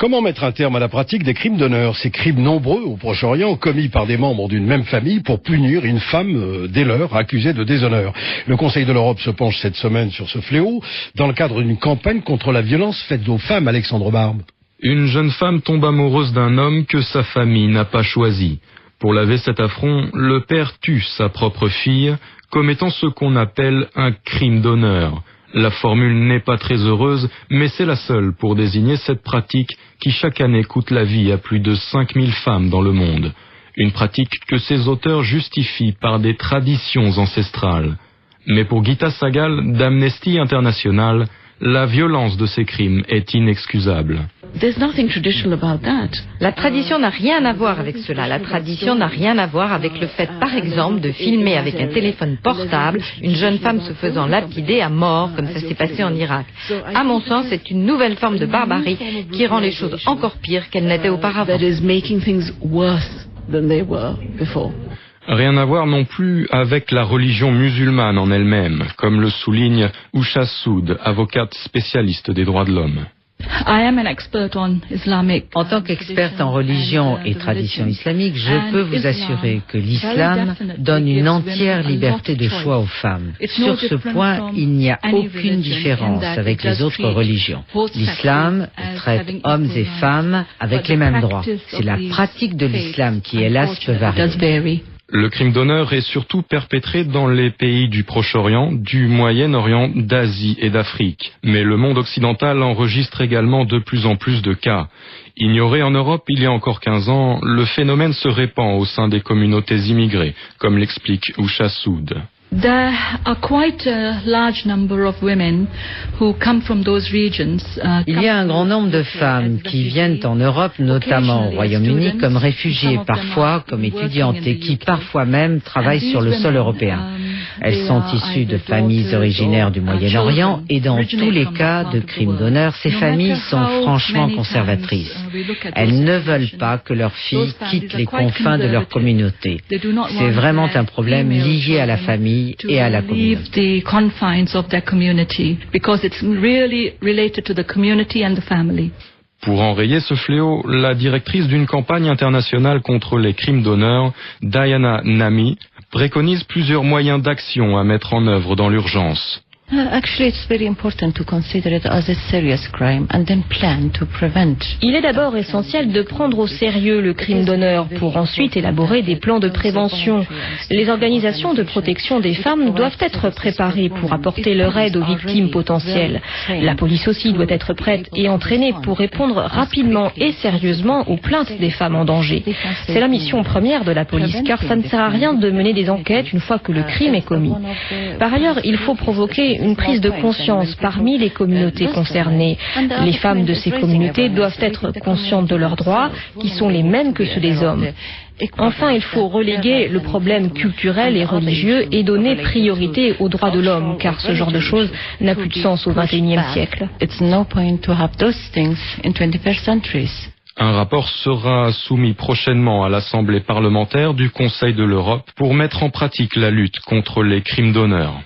Comment mettre un terme à la pratique des crimes d'honneur, ces crimes nombreux au Proche-Orient commis par des membres d'une même famille pour punir une femme dès lors accusée de déshonneur? Le Conseil de l'Europe se penche cette semaine sur ce fléau dans le cadre d'une campagne contre la violence faite aux femmes. Alexandre Barbe. Une jeune femme tombe amoureuse d'un homme que sa famille n'a pas choisi. Pour laver cet affront, le père tue sa propre fille, commettant ce qu'on appelle un crime d'honneur. La formule n'est pas très heureuse, mais c'est la seule pour désigner cette pratique qui chaque année coûte la vie à plus de 5000 femmes dans le monde. Une pratique que ses auteurs justifient par des traditions ancestrales. Mais pour Gita Sahgal d'Amnesty International, la violence de ces crimes est inexcusable. La tradition n'a rien à voir avec cela. La tradition n'a rien à voir avec le fait, par exemple, de filmer avec un téléphone portable une jeune femme se faisant lapider à mort, comme ça s'est passé en Irak. À mon sens, c'est une nouvelle forme de barbarie qui rend les choses encore pires qu'elles n'étaient auparavant. Rien à voir non plus avec la religion musulmane en elle-même, comme le souligne Usha Sood, avocate spécialiste des droits de l'homme. En tant qu'experte en religion et tradition islamique, je peux vous assurer que l'islam donne une entière liberté de choix aux femmes. Sur ce point, il n'y a aucune différence avec les autres religions. L'islam traite hommes et femmes avec les mêmes droits. C'est la pratique de l'islam qui, hélas, peut varier. Le crime d'honneur est surtout perpétré dans les pays du Proche-Orient, du Moyen-Orient, d'Asie et d'Afrique. Mais le monde occidental enregistre également de plus en plus de cas. Ignoré en Europe il y a encore 15 ans, le phénomène se répand au sein des communautés immigrées, comme l'explique Usha Sood. Il y a un grand nombre de femmes qui viennent en Europe, notamment au Royaume-Uni, comme réfugiées, parfois comme étudiantes et qui parfois même travaillent sur le sol européen. Elles sont issues de familles originaires du Moyen-Orient et dans tous les cas de crimes d'honneur, ces familles sont franchement conservatrices. Elles ne veulent pas que leurs filles quittent les confins de leur communauté. C'est vraiment un problème lié à la famille et à la communauté. Pour enrayer ce fléau, la directrice d'une campagne internationale contre les crimes d'honneur, Diana Nami, préconise plusieurs moyens d'action à mettre en œuvre dans l'urgence. Il est d'abord essentiel de prendre au sérieux le crime d'honneur pour ensuite élaborer des plans de prévention. Les organisations de protection des femmes doivent être préparées pour apporter leur aide aux victimes potentielles. La police aussi doit être prête et entraînée pour répondre rapidement et sérieusement aux plaintes des femmes en danger. C'est la mission première de la police, car ça ne sert à rien de mener des enquêtes une fois que le crime est commis. Par ailleurs, il faut provoquer une prise de conscience parmi les communautés concernées. Les femmes de ces communautés doivent être conscientes de leurs droits, qui sont les mêmes que ceux des hommes. Enfin, il faut reléguer le problème culturel et religieux et donner priorité aux droits de l'homme, car ce genre de choses n'a plus de sens au XXIe siècle. Un rapport sera soumis prochainement à l'Assemblée parlementaire du Conseil de l'Europe pour mettre en pratique la lutte contre les crimes d'honneur.